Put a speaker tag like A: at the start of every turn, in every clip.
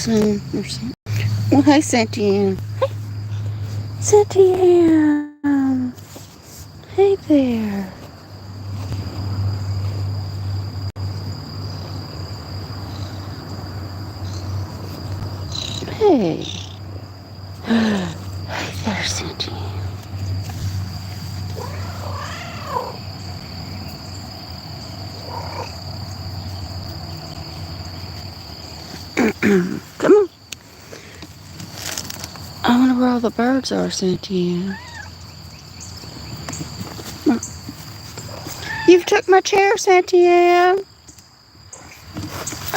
A: soon or something. Well, hey, Cynthia. Hey, Cynthia. Hey there. Hey. Hey there, Cynthia. Come on. I wonder where all the birds are, Cynthia. You've took my chair, Cynthia.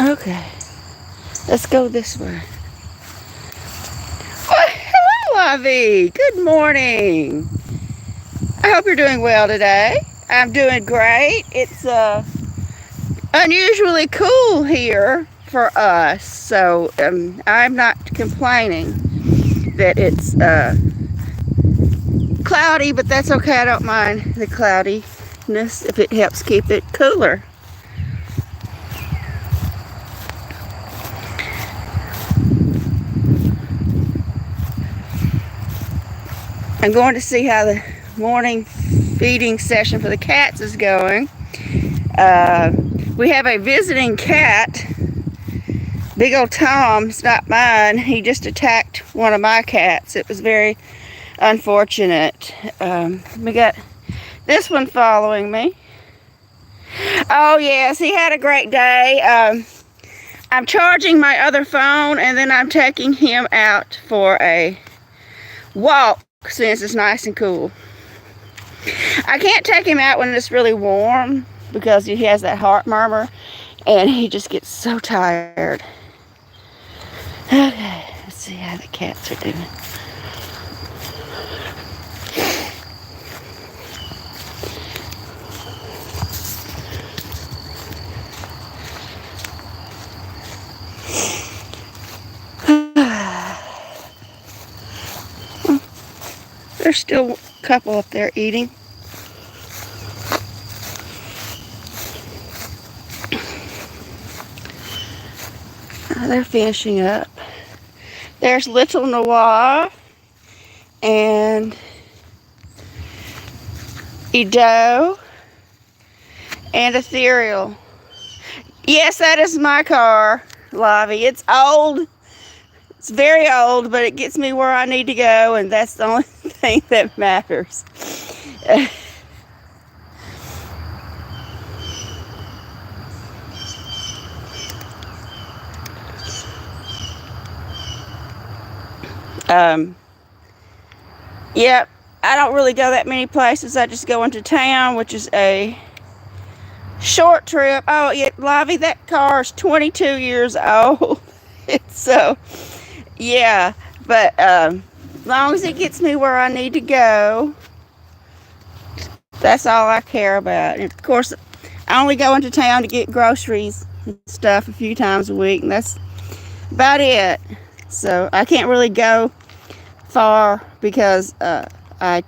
A: Okay. Let's go this way. Oh, hello, Lovey. Good morning. I hope you're doing well today. I'm doing great. It's unusually cool here for us, so I'm not complaining that it's cloudy, but that's okay. I don't mind the cloudiness if it helps keep it cooler. I'm going to see how the morning feeding session for the cats is going. We have a visiting cat. Big old Tom, it's not mine. He just attacked one of my cats. It was very unfortunate. We got this one following me. Oh yes, he had a great day. I'm charging my other phone and then I'm taking him out for a walk since it's nice and cool. I can't take him out when it's really warm because he has that heart murmur and he just gets so tired. Okay, let's see how the cats are doing. There's still a couple up there eating. They're finishing up. There's little Noah and Edo and Ethereal. Yes, that is my car, Lavi. It's old. It's very old, but it gets me where I need to go, and that's the only thing that matters. Yep, I don't really go that many places. I just go into town, which is a short trip. Oh, yeah, Lavi, that car is 22 years old. So, yeah, but as long as it gets me where I need to go, that's all I care about. And of course, I only go into town to get groceries and stuff a few times a week, and that's about it. So I can't really go far because I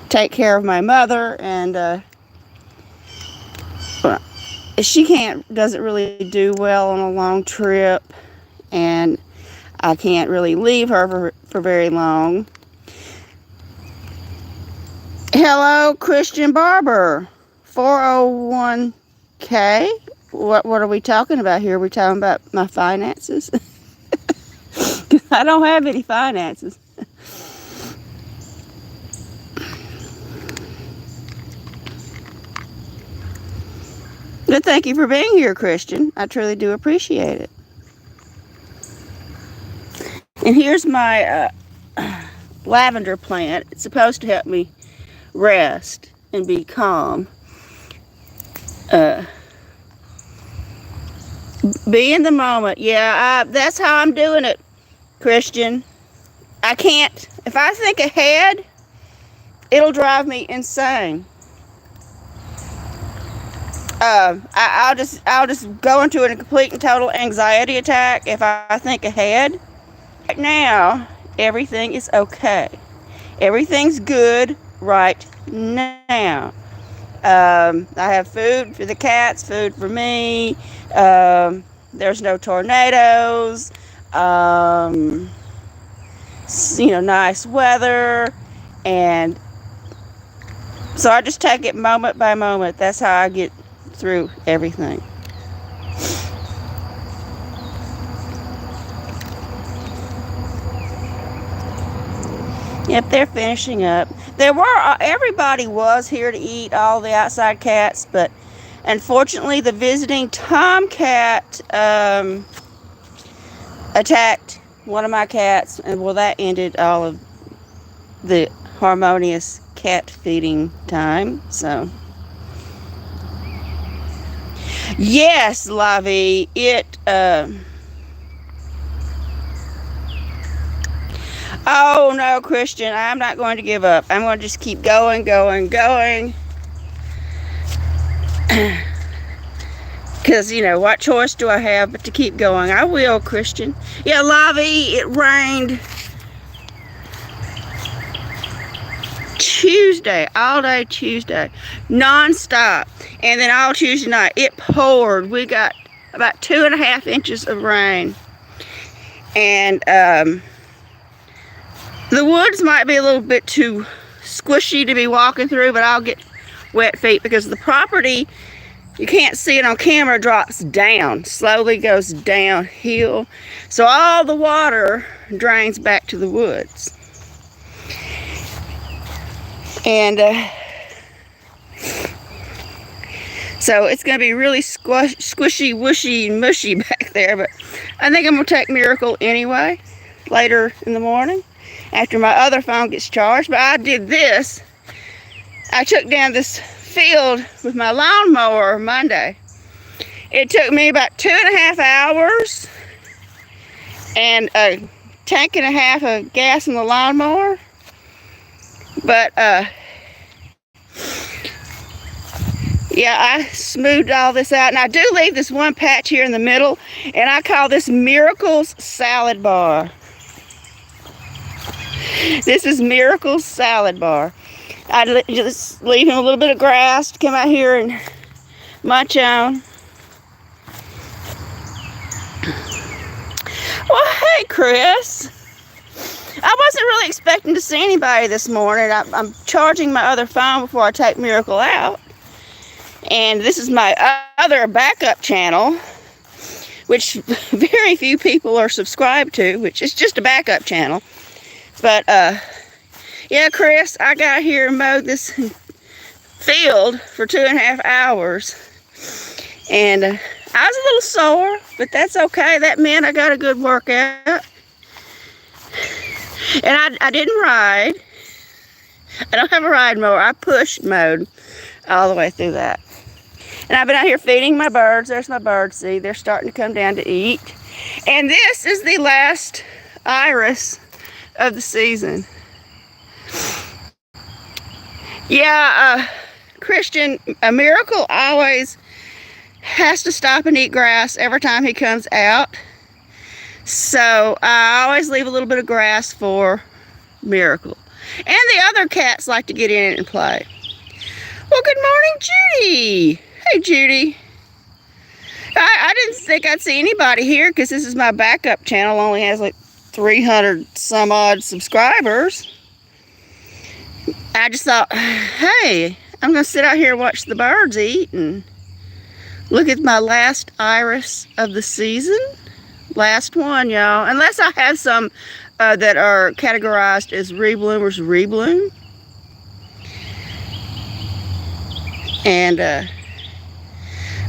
A: take care of my mother, and she doesn't really do well on a long trip, and I can't really leave her for very long. Hello, Christian Barber, 401k. What are we talking about here? Are we talking about my finances? I don't have any finances. But thank you for being here, Christian. I truly do appreciate it. And here's my lavender plant. It's supposed to help me rest and be calm. Be in the moment. Yeah, that's how I'm doing it, Christian. I can't. If I think ahead, it'll drive me insane. I'll just go into a complete and total anxiety attack if I think ahead. Right now, everything is okay. Everything's good right now. I have food for the cats, food for me. There's no tornadoes. Nice weather. And so I just take it moment by moment. That's how I get through everything. Yep, they're finishing up. Everybody was here to eat, all the outside cats, but unfortunately the visiting tomcat attacked one of my cats, and that ended all of the harmonious cat feeding time. So yes, Lavi, oh no, Christian, I'm not going to give up. I'm going to just keep going. Because, what choice do I have but to keep going? I will, Christian. Yeah, Lavi, it rained Tuesday, all day Tuesday, non-stop. And then all Tuesday night, it poured. We got about 2.5 inches of rain. And, the woods might be a little bit too squishy to be walking through, but I'll get wet feet because the property, you can't see it on camera, drops down, slowly goes downhill. So all the water drains back to the woods. And so it's going to be really squishy, whooshy, mushy back there. But I think I'm going to take Miracle anyway later in the morning, after my other phone gets charged. But I did this. I took down this field with my lawnmower Monday. It took me about 2.5 hours and a tank and a half of gas in the lawnmower. But yeah, I smoothed all this out, and I do leave this one patch here in the middle, and I call this Miracle's Salad Bar. This is Miracle's Salad Bar. I just leave him a little bit of grass to come out here and munch on. Well, hey, Chris. I wasn't really expecting to see anybody this morning. I'm charging my other phone before I take Miracle out. And this is my other backup channel, which very few people are subscribed to, which is just a backup channel. But, yeah, Chris, I got here and mowed this field for 2.5 hours. And I was a little sore, but that's okay. That meant I got a good workout. And I didn't ride. I don't have a ride mower. I push mowed all the way through that. And I've been out here feeding my birds. There's my bird seed. They're starting to come down to eat. And this is the last iris of the season. Yeah, Christian, a Miracle always has to stop and eat grass every time he comes out. So I always leave a little bit of grass for Miracle. And the other cats like to get in it and play. Well, good morning, Judy. Hey, Judy. I didn't think I'd see anybody here because this is my backup channel. Only has like 300 some odd subscribers. I just thought, hey, I'm going to sit out here and watch the birds eat and look at my last iris of the season. Last one, y'all. Unless I have some that are categorized as rebloomers rebloom. And,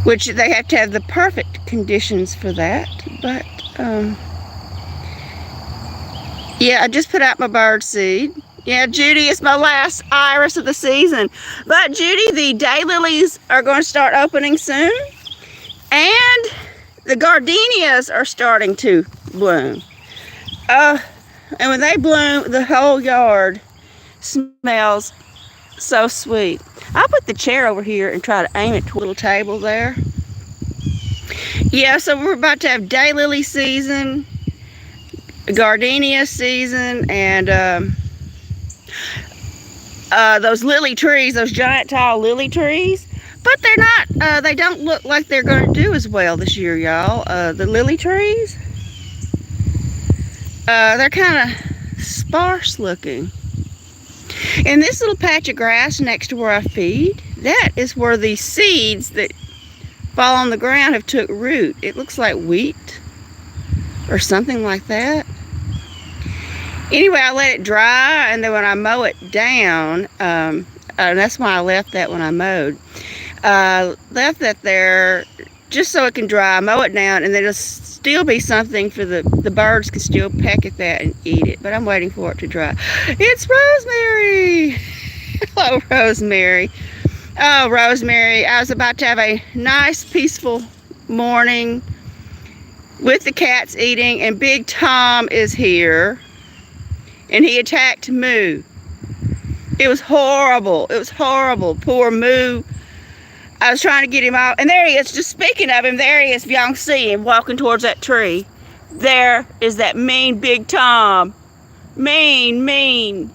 A: which they have to have the perfect conditions for that. But, yeah, I just put out my bird seed. Yeah, Judy, it's my last iris of the season. But, Judy, the daylilies are going to start opening soon. And the gardenias are starting to bloom. And when they bloom, the whole yard smells so sweet. I'll put the chair over here and try to aim it to a little table there. Yeah, so we're about to have daylily season, gardenia season, and those lily trees, those giant tall lily trees. But they're not, they don't look like they're going to do as well this year, y'all. The lily trees, they're kind of sparse looking. And this little patch of grass next to where I feed, that is where the seeds that fall on the ground have took root. It looks like wheat or something like that. Anyway, I let it dry, and then when I mow it down, and that's why I left that when I mowed. Left that there just so it can dry, mow it down, and then it'll still be something for the birds can still peck at that and eat it. But I'm waiting for it to dry. It's Rosemary! Hello, Rosemary. Oh, Rosemary, I was about to have a nice, peaceful morning with the cats eating, and Big Tom is here, and he attacked Moo. It was horrible. It was horrible. Poor Moo. I was trying to get him out, and there he is. Just speaking of him, there he is. If y'all can see him walking towards that tree. There is that mean Big Tom. Mean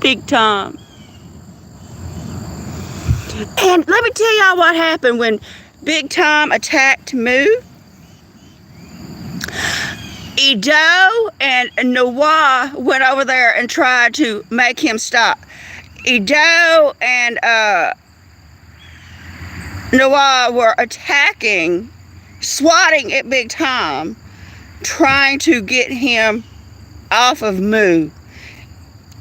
A: Big Tom. And let me tell y'all what happened when Big Tom attacked Moo. Edo and Noah went over there and tried to make him stop. Edo and Noah were attacking, swatting at Big Tom, trying to get him off of Moo.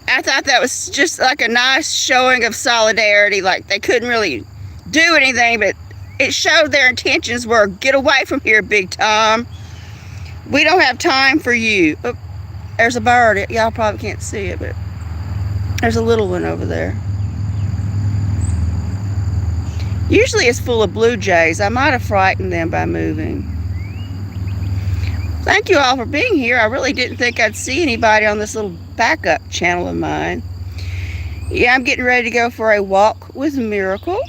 A: I thought that was just like a nice showing of solidarity. Like they couldn't really do anything, but it showed their intentions were, get away from here, Big Tom. We don't have time for you. Oh, there's a bird. Y'all probably can't see it, but there's a little one over there. Usually it's full of blue jays. I might have frightened them by moving. Thank you all for being here. I really didn't think I'd see anybody on this little backup channel of mine. Yeah, I'm getting ready to go for a walk with Miracle.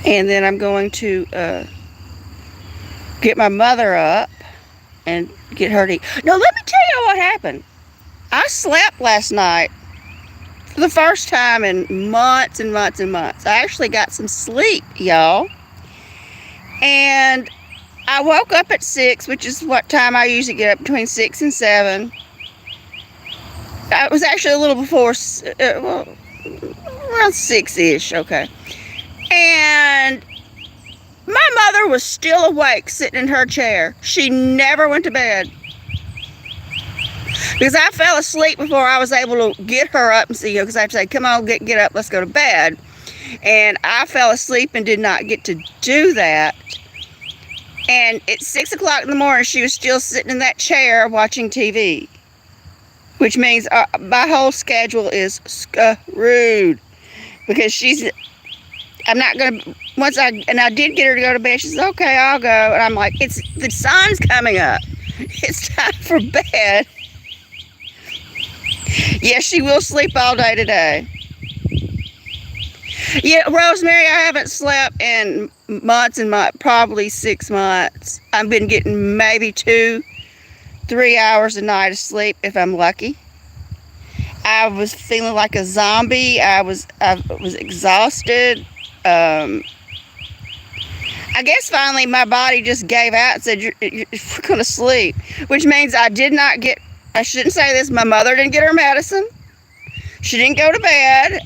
A: And then I'm going to get my mother up and get her to eat. No, let me tell you what happened. I slept last night for the first time in months and months and months. I actually got some sleep, y'all. And I woke up at 6, which is what time I usually get up, between 6 and 7. I was actually a little before, well, around 6-ish, okay. And my mother was still awake, sitting in her chair. She never went to bed. Because I fell asleep before I was able to get her up and see her. Because I had to say, come on, get up, let's go to bed. And I fell asleep and did not get to do that. And at 6 o'clock in the morning, she was still sitting in that chair watching TV. Which means my whole schedule is screwed. Because I'm not going to, I did get her to go to bed. She says, okay, I'll go. And I'm like, the sun's coming up. It's time for bed. Yes, she will sleep all day today. Yeah, Rosemary, I haven't slept in months and months, probably 6 months. I've been getting maybe 2-3 hours a night of sleep if I'm lucky. I was feeling like a zombie. I was exhausted. I guess finally my body just gave out and said, you're going to sleep. Which means I shouldn't say this, my mother didn't get her medicine. She didn't go to bed.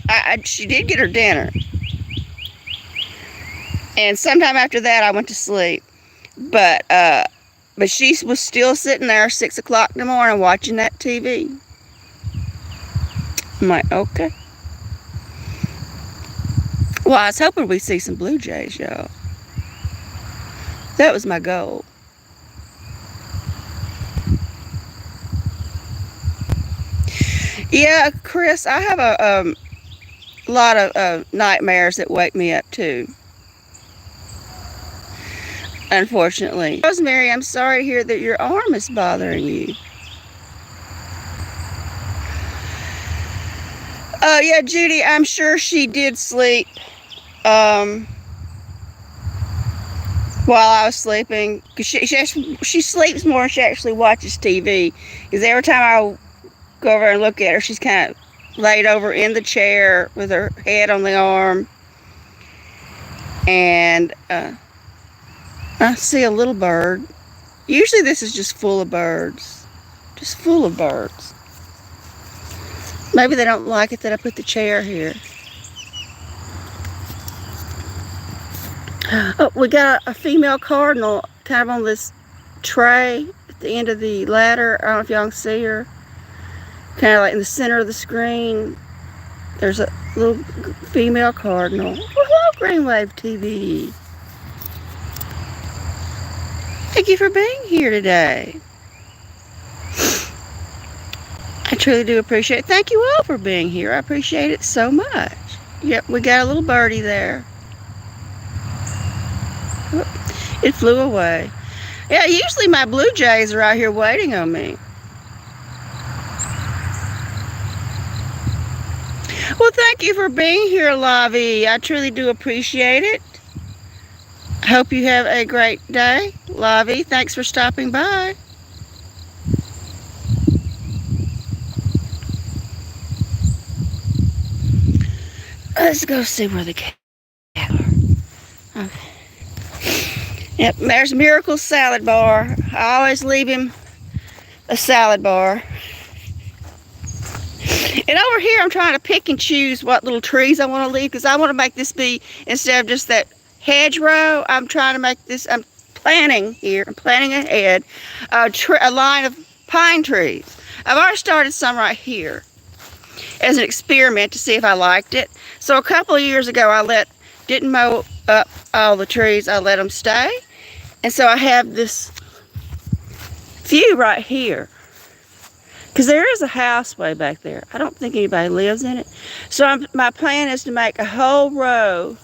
A: She did get her dinner. And sometime after that, I went to sleep. But she was still sitting there 6 o'clock in the morning watching that TV. I'm like, okay. Well, I was hoping we'd see some blue jays, y'all. That was my goal. Yeah, Chris, I have a lot of nightmares that wake me up too. Unfortunately. Rosemary, I'm sorry to hear that your arm is bothering you. Yeah, Judy, I'm sure she did sleep while I was sleeping. Cause she sleeps more than she actually watches TV. Because every time I go over and look at her, she's kind of laid over in the chair with her head on the arm. And I see a little bird. Usually this is just full of birds. Just full of birds. Maybe they don't like it that I put the chair here. Oh, we got a female cardinal kind of on this tray at the end of the ladder. I don't know if y'all can see her. Kind of like in the center of the screen. There's a little female cardinal. Hello, Greenwave TV. Thank you for being here today. I truly do appreciate it. Thank you all for being here. I appreciate it so much. Yep, we got a little birdie there. It flew away. Yeah, usually my blue jays are out here waiting on me. Well, thank you for being here, Lavi. I truly do appreciate it. I hope you have a great day. Lavi, thanks for stopping by. Let's go see where the cat are. Okay. Yep, there's Miracle's salad bar. I always leave him a salad bar. And over here, I'm trying to pick and choose what little trees I want to leave, because I want to make this be, instead of just that hedgerow, I'm trying to make this, I'm planting ahead, a line of pine trees. I've already started some right here as an experiment to see if I liked it. So a couple of years ago, I didn't mow up all the trees, I let them stay. And so I have this few right here. Because there is a house way back there. I don't think anybody lives in it. So my plan is to make a whole row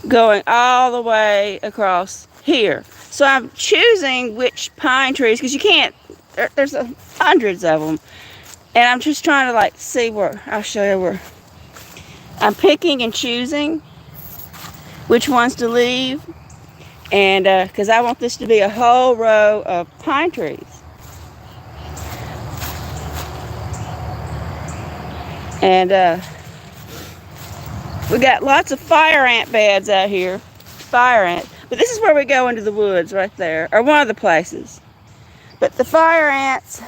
A: going all the way across here. So I'm choosing which pine trees, because you can't, there's hundreds of them. And I'm just trying to like see where, I'll show you where. I'm picking and choosing which ones to leave. And because I want this to be a whole row of pine trees. And we got lots of fire ant beds out here. Fire ant. But this is where we go into the woods right there. Or one of the places. But the fire ants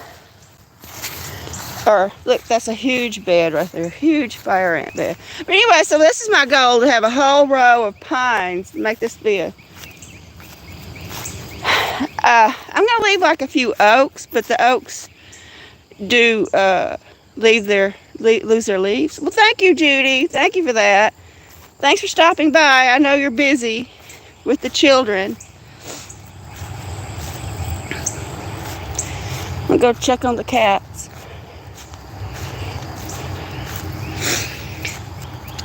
A: are, look, that's a huge bed right there. Huge fire ant bed. But anyway, so this is my goal, to have a whole row of pines. Make this be a... I'm going to leave like a few oaks. But the oaks do lose their leaves. Well, thank you, Judy. Thank you for that. Thanks for stopping by. I know you're busy with the children. I'm going to go check on the cats.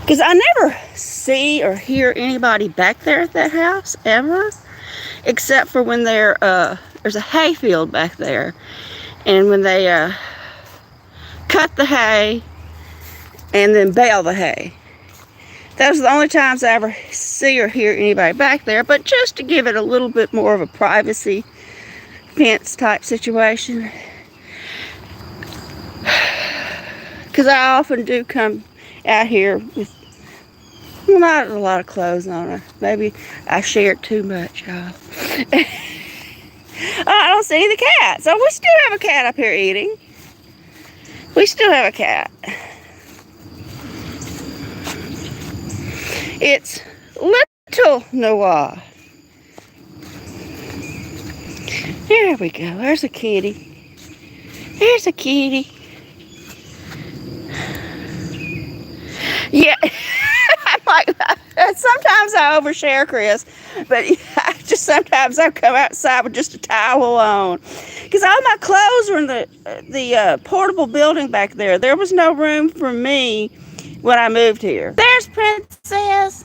A: Because I never see or hear anybody back there at that house, ever. Except for when there's a hay field back there. And when they cut the hay and then bale the hay. Those are the only times I ever see or hear anybody back there, but just to give it a little bit more of a privacy fence type situation. Because I often do come out here with, well, not a lot of clothes on. Maybe I share too much, y'all. I don't see the cat. So we still have a cat up here eating. We still have a cat. It's Little Noah. There we go. There's a kitty. There's a kitty. Yeah. I'm like, sometimes I overshare, Chris, but sometimes I come outside with just a towel on, because all my clothes were in the portable building back there. There was no room for me when I moved here. There's Princess,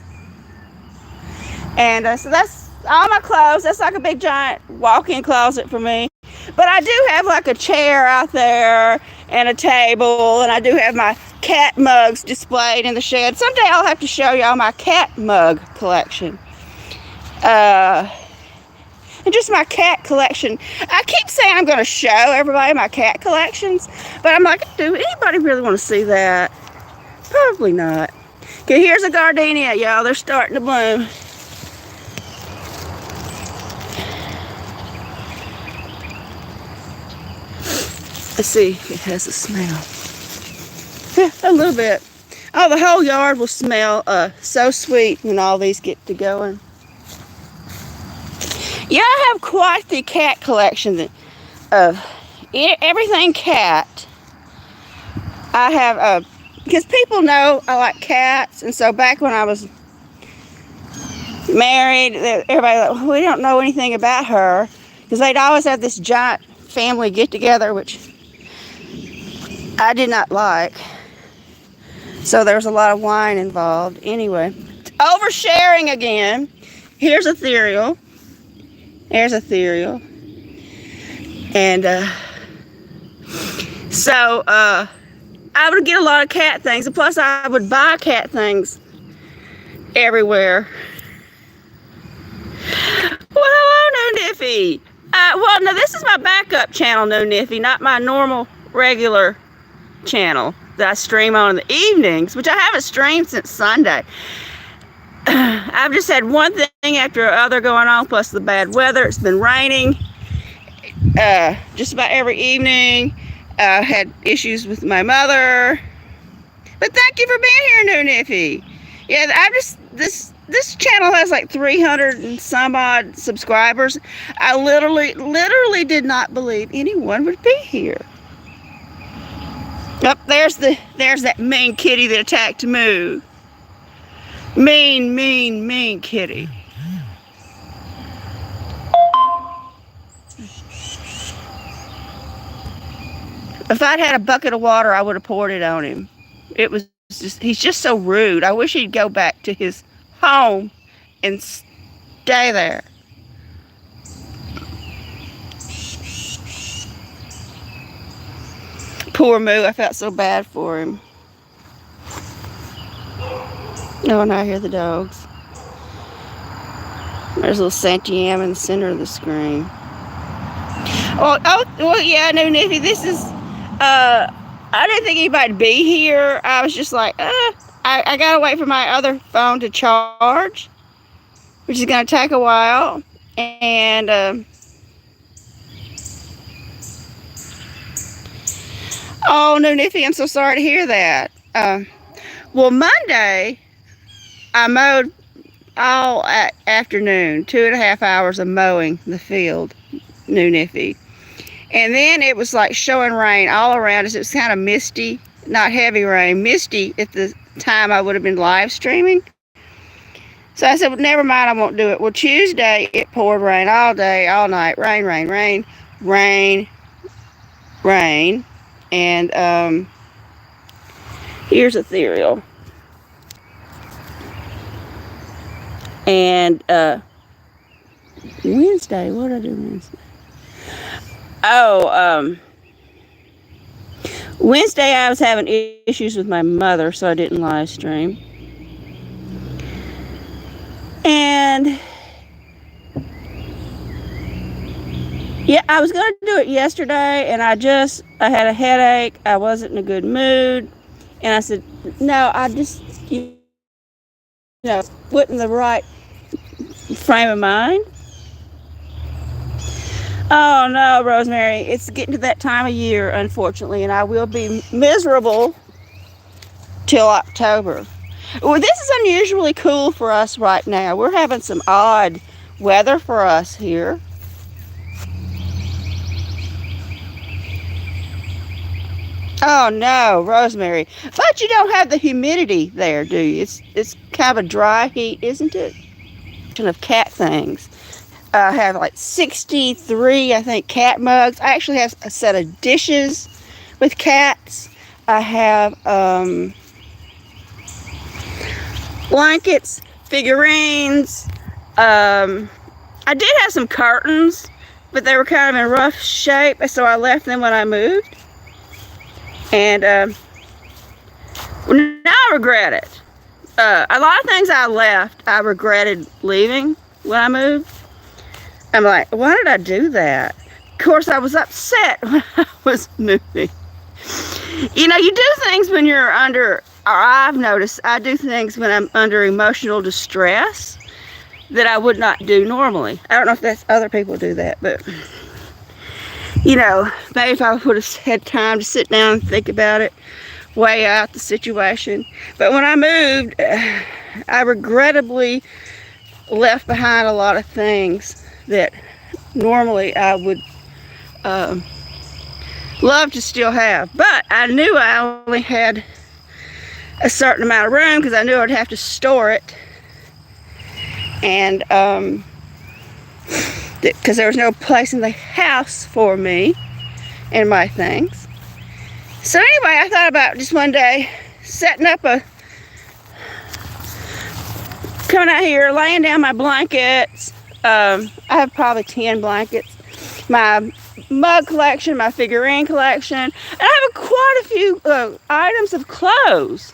A: and so that's all my clothes. That's like a big giant walk-in closet for me. But I do have like a chair out there and a table, and I do have my cat mugs displayed in the shed. Someday I'll have to show y'all my cat mug collection. and just my cat collection. I keep saying I'm going to show everybody my cat collections, but I'm like, do anybody really want to see that? Probably not. Okay, here's a gardenia, y'all. They're starting to bloom. Let's see if it has a smell. Yeah, a little bit. Oh, the whole yard will smell so sweet when all these get to going. Yeah, I have quite the cat collection of everything cat. I have, because people know I like cats, and so back when I was married, everybody like, well, we don't know anything about her, because they'd always have this giant family get-together, which I did not like. So there was a lot of wine involved. Anyway, oversharing again. Here's ethereal. There's ethereal. And so I would get a lot of cat things. And plus I would buy cat things everywhere. Well, hello, No Niffy. Well, no, this is my backup channel, No Niffy, not my normal, regular channel that I stream on in the evenings, which I haven't streamed since Sunday. I've just had one thing after another going on, plus the bad weather. It's been raining just about every evening. I had issues with my mother. But thank you for being here, No Niffy. Yeah, I just, this channel has like 300 and some odd subscribers. I literally did not believe anyone would be here. Oh, there's that mean kitty that attacked Moo. Mean kitty. If I'd had a bucket of water, I would have poured it on him. It was just, he's just so rude. I wish he'd go back to his home and stay there. Poor Moo, I felt so bad for him. Oh, and I hear the dogs. There's a little Santiam in the center of the screen. Well, yeah, No Niffy, this is, I didn't think anybody'd be here. I was just like, I gotta wait for my other phone to charge, which is gonna take a while, and, oh, No Niffy, I'm so sorry to hear that. Well, Monday, I mowed all afternoon, 2.5 hours of mowing the field, No Niffy. And then it was like showing rain all around us. It was kind of misty, not heavy rain, misty at the time I would have been live streaming. So I said, well, never mind, I won't do it. Well, Tuesday, it poured rain all day, all night. Rain, rain, rain, rain, rain. And here's ethereal. And Wednesday, what did I do Wednesday? Oh, Wednesday I was having issues with my mother, so I didn't live stream. And yeah, I was going to do it yesterday, and I had a headache. I wasn't in a good mood. And I said, no, I just, wasn't in the right frame of mind. Oh no, Rosemary, it's getting to that time of year, unfortunately, and I will be miserable till October. Well, this is unusually cool for us right now. We're having some odd weather for us here. Oh no, Rosemary, but you don't have the humidity there, do you? It's kind of a dry heat, isn't it? Of cat things. I have like 63, I think, cat mugs. I actually have a set of dishes with cats. I have blankets, figurines. I did have some curtains, but they were kind of in rough shape, so I left them when I moved. And now I regret it. A lot of things I left, I regretted leaving when I moved. I'm like, why did I do that? Of course, I was upset when I was moving. You know, you do things when you're under, or I've noticed, I do things when I'm under emotional distress that I would not do normally. I don't know if that's other people do that, but, you know, maybe if I would have had time to sit down and think about it, weigh out the situation. But when I moved, I regrettably left behind a lot of things that normally I would love to still have. But I knew I only had a certain amount of room because I knew I'd have to store it. And because there was no place in the house for me and my things. So anyway, I thought about just one day setting up coming out here, laying down my blankets. I have probably 10 blankets. My mug collection, my figurine collection, and I have quite a few items of clothes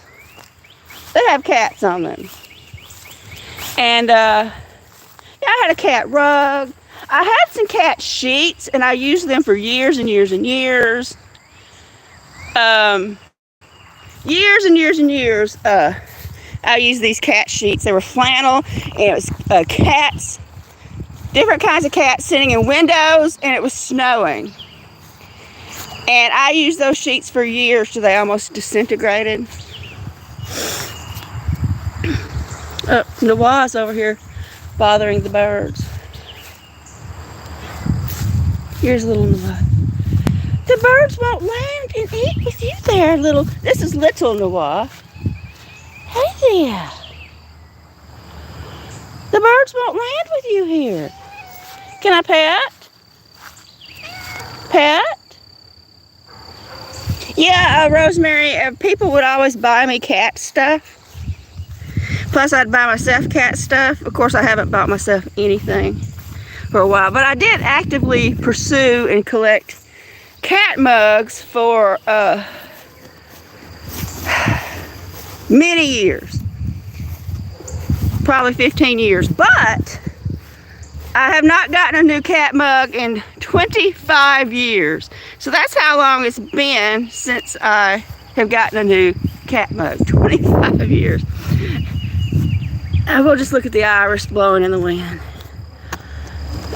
A: that have cats on them. And yeah, I had a cat rug. I had some cat sheets, and I used them for years and years and years. Years and years and years. I used these cat sheets. They were flannel, and it was cats, different kinds of cats sitting in windows, and it was snowing. And I used those sheets for years till they almost disintegrated. Noah's over here bothering the birds. Here's little Noah. The birds won't land and eat with you there, little. This is little Noah. Hey there. The birds won't land with you here. Can I pet? Pet? Yeah, Rosemary, people would always buy me cat stuff. Plus, I'd buy myself cat stuff. Of course, I haven't bought myself anything for a while. But I did actively pursue and collect cat mugs for many years. Probably 15 years. But I have not gotten a new cat mug in 25 years. So that's how long it's been since I have gotten a new cat mug. 25 years. I will just look at the iris blowing in the wind.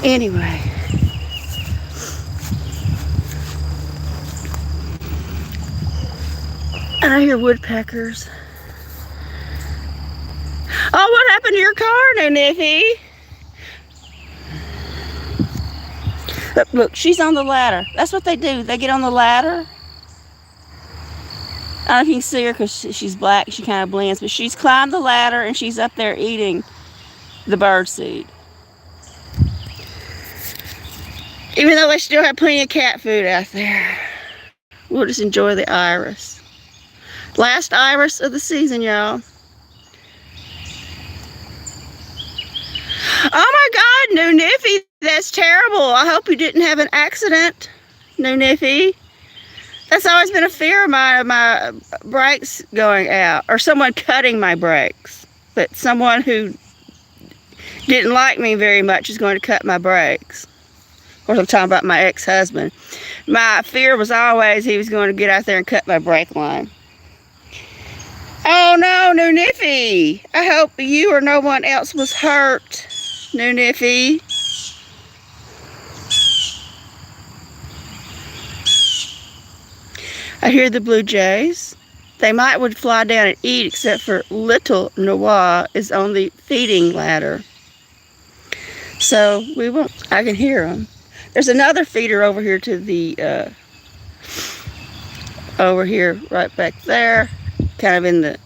A: Anyway. And I hear woodpeckers. Oh, what happened to your car, now, Niffy? Look, she's on the ladder. That's what they do. They get on the ladder. I don't know if you can see her because she's black. She kind of blends. But she's climbed the ladder and she's up there eating the birdseed. Even though they still have plenty of cat food out there. We'll just enjoy the iris. Last iris of the season, y'all. Oh my God, no Niffy. That's terrible. I hope you didn't have an accident, no Niffy. That's always been a fear of mine, of my brakes going out, or someone cutting my brakes. But someone who didn't like me very much is going to cut my brakes. Of course, I'm talking about my ex-husband. My fear was always he was going to get out there and cut my brake line. Oh no, no Niffy. I hope you or no one else was hurt, no Niffy. I hear the blue jays. They would fly down and eat, except for little Noah is on the feeding ladder. So we won't. I can hear them. There's another feeder over here to the over here, right back there, kind of in the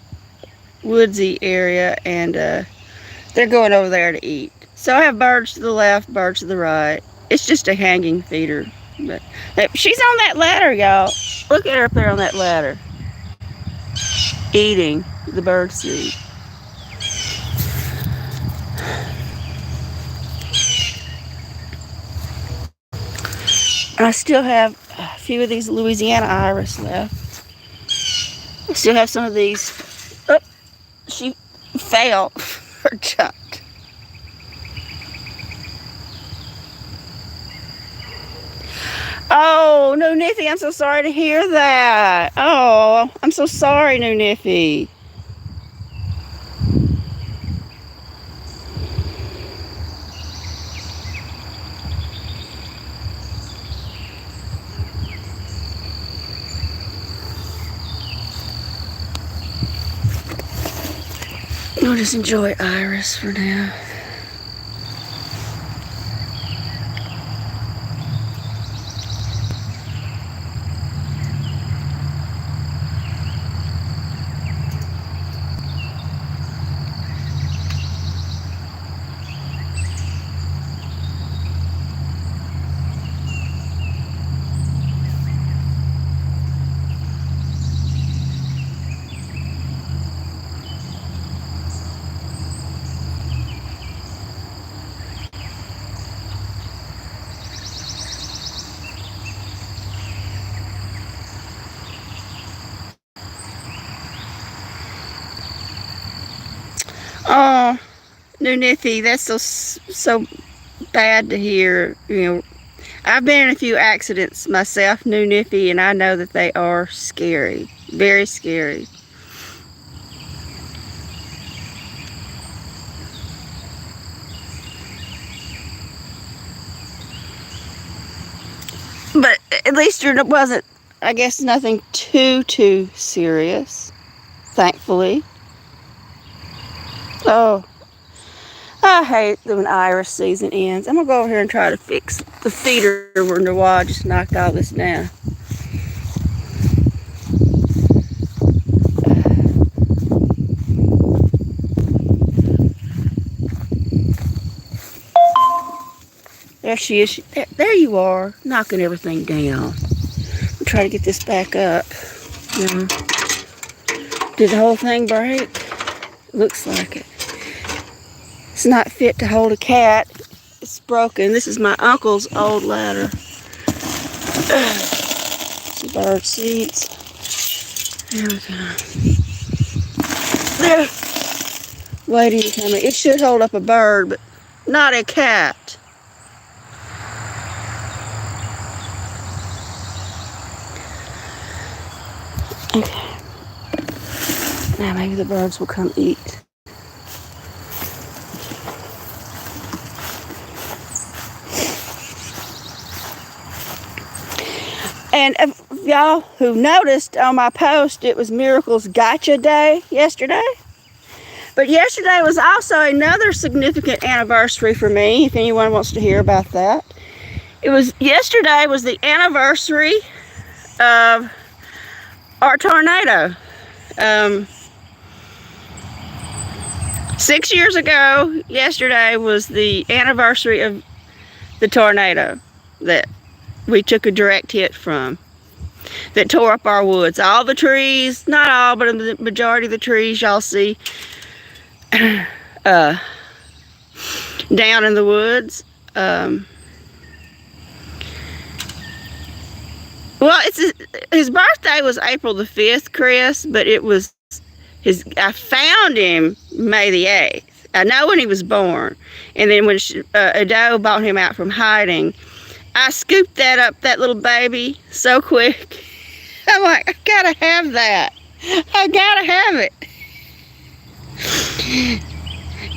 A: woodsy area, and they're going over there to eat. So I have birds to the left, birds to the right. It's just a hanging feeder. But she's on that ladder, y'all. Look at her up there on that ladder, eating the birdseed. I still have a few of these Louisiana Iris left. I still have some of these. Oh, she fell or jumped. Oh, no, Niffy, I'm so sorry to hear that. Oh, I'm so sorry, no Niffy. I'll just enjoy Iris for now. Oh, no Niffy, that's so bad to hear. I've been in a few accidents myself, new Niffy, and I know that they are scary, very scary. But at least there wasn't, I guess, nothing too serious, thankfully. Oh, I hate when Iris season ends. I'm going to go over here and try to fix the feeder when the wall just knocked all this down. There she is. There you are, knocking everything down. I'll try to get this back up. Did the whole thing break? Looks like it. It's not fit to hold a cat. It's broken. This is my uncle's old ladder. Some bird seeds. There we go. There. Waiting coming. It should hold up a bird, but not a cat. Okay. Now maybe the birds will come eat. And if y'all who noticed on my post, it was Miracle's Gotcha Day yesterday. But yesterday was also another significant anniversary for me, if anyone wants to hear about that. Yesterday was the anniversary of our tornado. 6 years ago, yesterday was the anniversary of the tornado that we took a direct hit from, that tore up our woods. All the trees, not all, but the majority of the trees y'all see down in the woods. Well, his birthday was April the 5th, Chris, but I found him May the 8th. I know when he was born. And then when Ado brought him out from hiding, I scooped that little baby so quick. I'm like, I gotta have that. I gotta have it.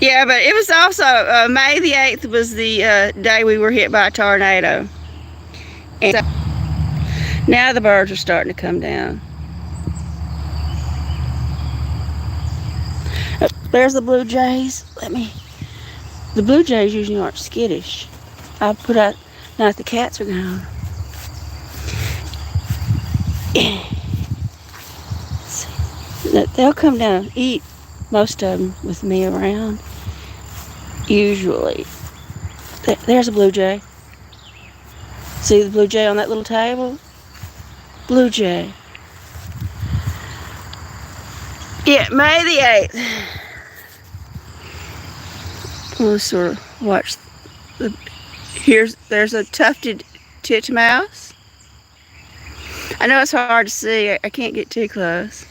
A: Yeah, but it was also, May the 8th was the day we were hit by a tornado. And so, now the birds are starting to come down. Oh, there's the blue jays. The blue jays usually aren't skittish. I'll put out, now that the cats are gone. They'll come down and eat, most of them with me around, usually. There's a blue jay. See the blue jay on that little table? Blue jay. Yeah, May the 8th. We'll sort of watch. There's a tufted titmouse. I know it's hard to see. I can't get too close.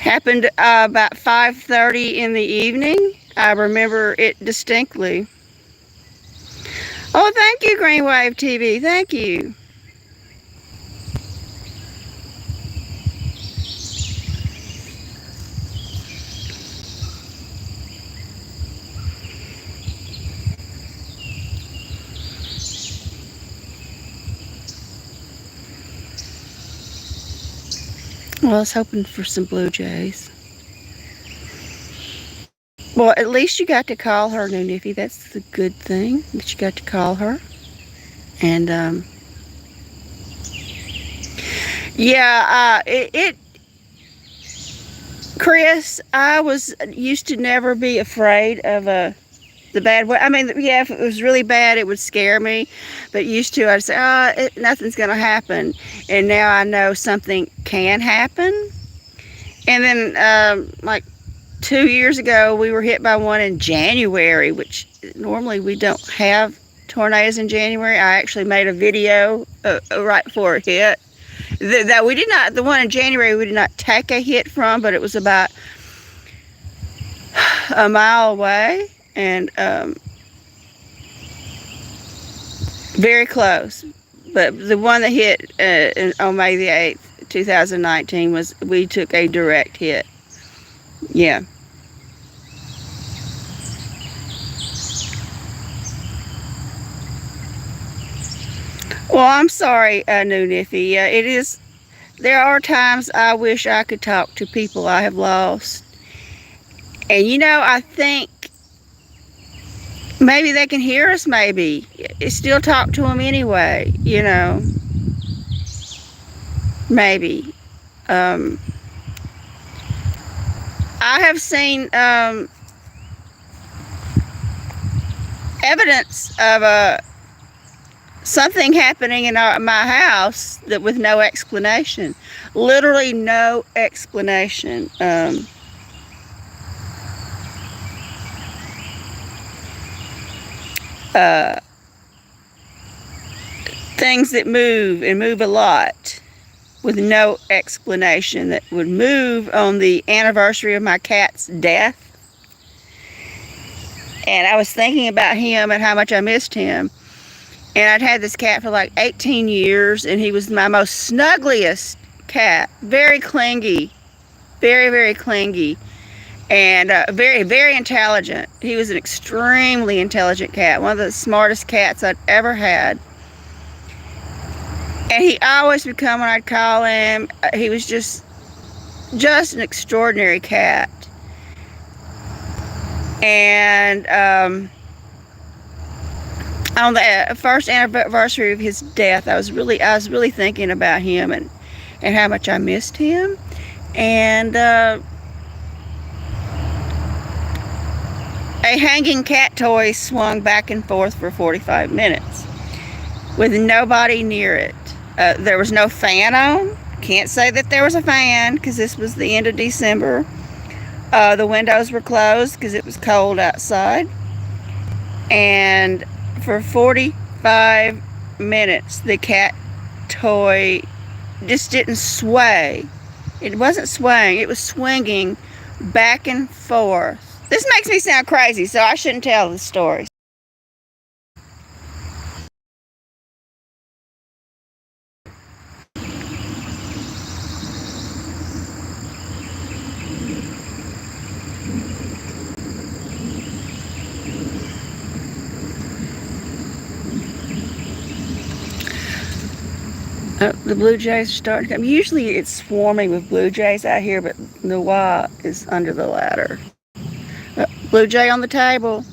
A: Happened about 5:30 in the evening. I remember it distinctly. Oh, thank you, Green Wave TV. Thank you. Well, I was hoping for some blue jays. Well, at least you got to call her, New Niffy. That's the good thing, that you got to call her. And, yeah, Chris, I used to never be afraid of the bad weather. I mean, yeah, if it was really bad, it would scare me. But used to, I'd say, nothing's going to happen. And now I know something can happen. And then, like 2 years ago, we were hit by one in January, which normally we don't have tornadoes in January. I actually made a video right before it hit. That we did not, the one in January, we did not take a hit from, but it was about a mile away, and very close. But the one that hit on May the 8th, 2019, we took a direct hit. Yeah. Well, I'm sorry, New Niffy. It is. There are times I wish I could talk to people I have lost, and I think maybe they can hear us. Maybe still talk to them anyway. Maybe. I have seen evidence of something happening in my house that with no explanation, literally no explanation. Things that move and move a lot with no explanation, that would move on the anniversary of my cat's death. And I was thinking about him and how much I missed him. And I'd had this cat for like 18 years, and he was my most snuggliest cat. Very clingy. Very, very clingy. And very, very intelligent. He was an extremely intelligent cat. One of the smartest cats I'd ever had. And he always would come when I'd call him. He was just an extraordinary cat. And on the first anniversary of his death, I was really thinking about him and how much I missed him. And a hanging cat toy swung back and forth for 45 minutes with nobody near it. There was no fan on. Can't say that there was a fan because this was the end of December. The windows were closed because it was cold outside. And for 45 minutes, the cat toy just didn't sway. It wasn't swaying, it was swinging back and forth. This makes me sound crazy, so I shouldn't tell the story. The blue jays are starting to come. Usually it's swarming with blue jays out here, but Noah is under the ladder. Blue jay on the table.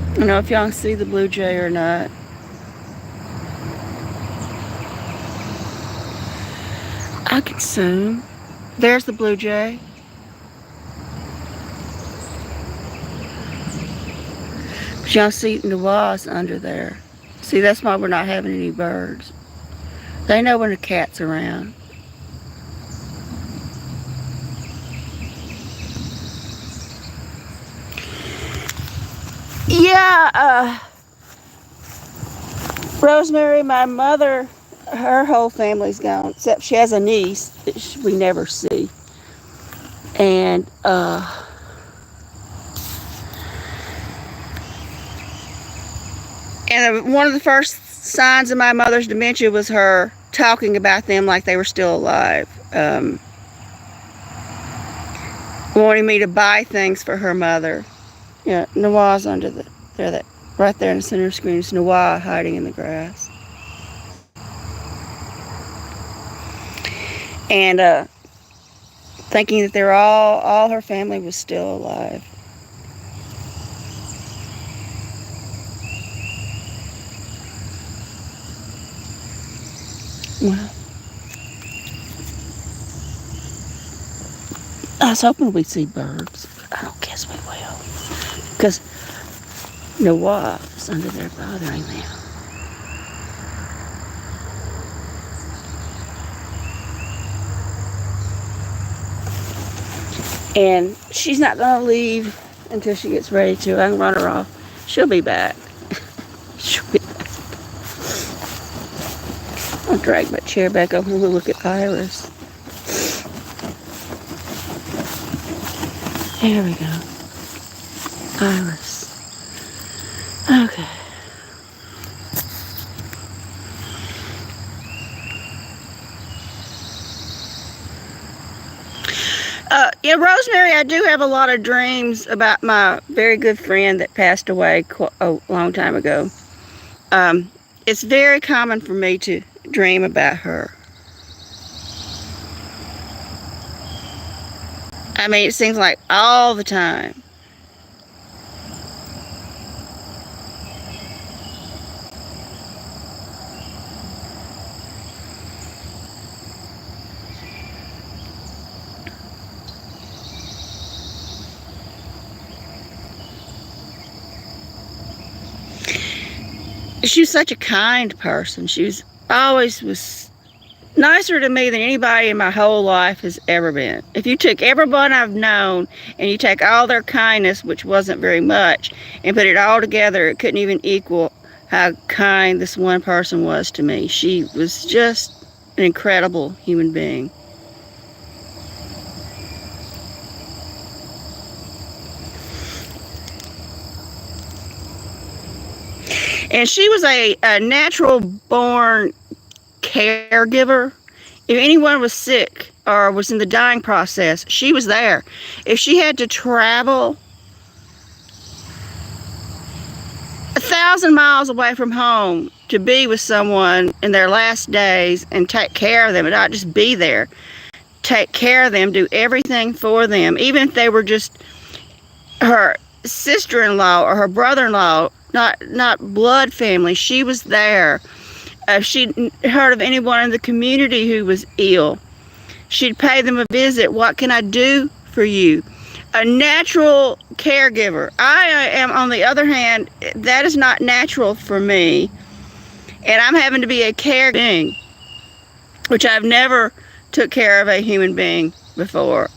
A: I don't know if y'all can see the blue jay or not. I can zoom. There's the blue jay. But y'all see Noah's under there. See, that's why we're not having any birds. They know when a cat's around. Yeah, Rosemary, my mother, her whole family's gone, except she has a niece that we never see. And one of the first signs of my mother's dementia was her talking about them like they were still alive. Wanting me to buy things for her mother. Yeah, Nawaa's under that right there in the center of the screen. It's Nawaa hiding in the grass. And thinking that they're all her family was still alive. Well, I was hoping we'd see birds, but I don't guess we will. Because Nawaa is under there bothering them. And she's not going to leave until she gets ready to. I can run her off. She'll be back. She'll be back. I'll drag my chair back over and we'll look at Iris. There we go. Iris. Okay. Yeah, Rosemary, I do have a lot of dreams about my very good friend that passed away a long time ago. It's very common for me to dream about her. I mean, it seems like all the time. She was such a kind person. She was always nicer to me than anybody in my whole life has ever been. If you took everyone I've known and you take all their kindness, which wasn't very much, and put it all together, it couldn't even equal how kind this one person was to me. She was just an incredible human being. And she was a natural born caregiver. If anyone was sick or was in the dying process, she was there. If she had to travel 1,000 miles away from home to be with someone in their last days and take care of them, and not just be there, take care of them, do everything for them, even if they were just her sister-in-law or her brother-in-law, not blood family, she was there. If she'd heard of anyone in the community who was ill, she'd pay them a visit. What can I do for you? A natural caregiver. I am, on the other hand, that is not natural for me. And I'm having to be a caregiver, which I've never took care of a human being before.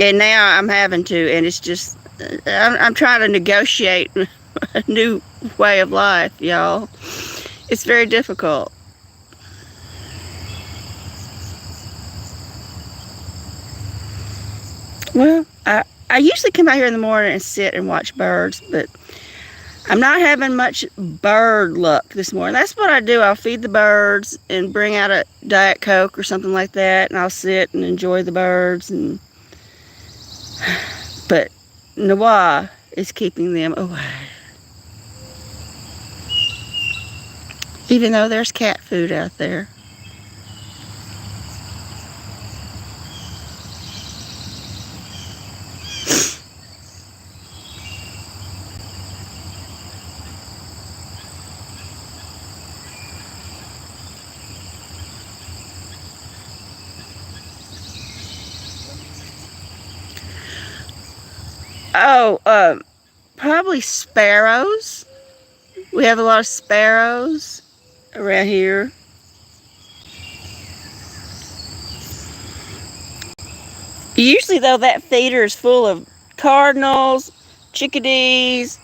A: And now I'm having to, and it's just, I'm trying to negotiate a new way of life, y'all. It's very difficult. Well, I usually come out here in the morning and sit and watch birds, but I'm not having much bird luck this morning. That's what I do. I'll feed the birds and bring out a Diet Coke or something like that, and I'll sit and enjoy the birds. But Nawaa is keeping them away. Even though there's cat food out there. Oh, probably sparrows. We have a lot of sparrows around here. Usually, though, that feeder is full of cardinals, chickadees,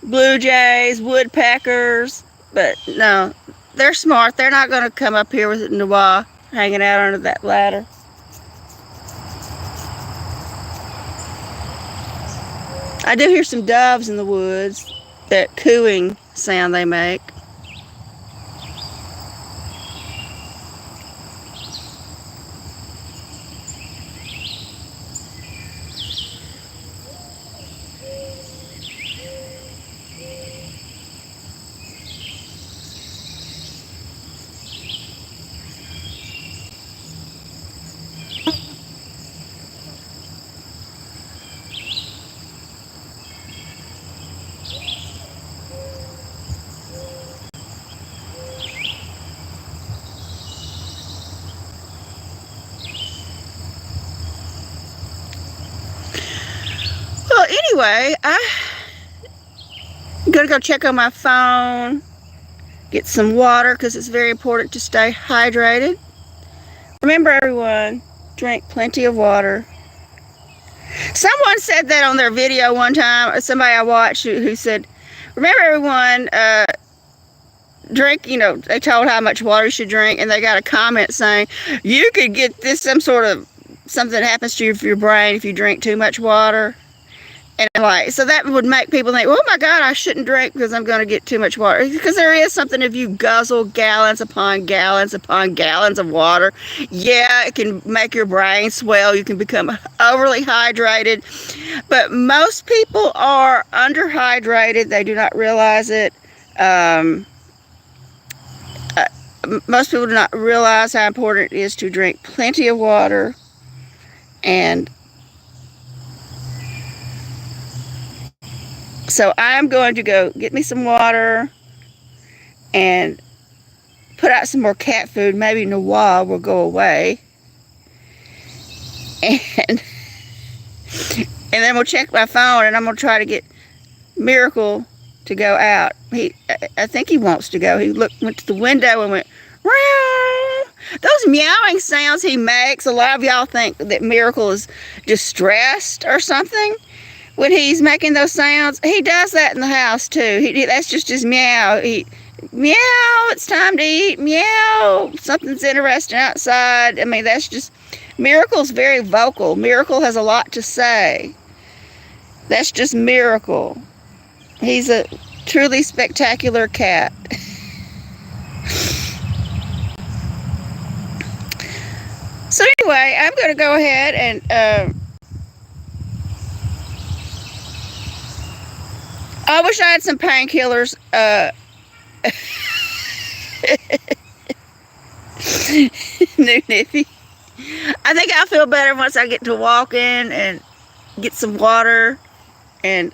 A: blue jays, woodpeckers. But no, they're smart. They're not going to come up here with Noah hanging out under that ladder. I do hear some doves in the woods, that cooing sound they make. Well, anyway, I'm going to go check on my phone, get some water because it's very important to stay hydrated. Remember, everyone, drink plenty of water. Someone said that on their video one time, somebody I watched who said, remember, everyone, drink, they told how much water you should drink, and they got a comment saying, you could get this, something that happens to your brain if you drink too much water. And so that would make people think, oh my God, I shouldn't drink because I'm going to get too much water. Because there is something, if you guzzle gallons upon gallons upon gallons of water, yeah, it can make your brain swell. You can become overly hydrated. But most people are underhydrated. They do not realize it. Most people do not realize how important it is to drink plenty of water. And so I'm going to go get me some water and put out some more cat food. Maybe Noah will go away. And then we'll check my phone, and I'm going to try to get Miracle to go out. I think he wants to go. He went to the window and went, meow. Those meowing sounds he makes, a lot of y'all think that Miracle is distressed or something. When he's making those sounds, he does that in the house too. That's just his meow. Meow, it's time to eat. Meow, something's interesting outside. I mean, that's just, Miracle's very vocal. Miracle has a lot to say. That's just Miracle. He's a truly spectacular cat. So anyway, I'm going to go ahead and I wish I had some painkillers. New Nippy. I think I'll feel better once I get to walking and get some water and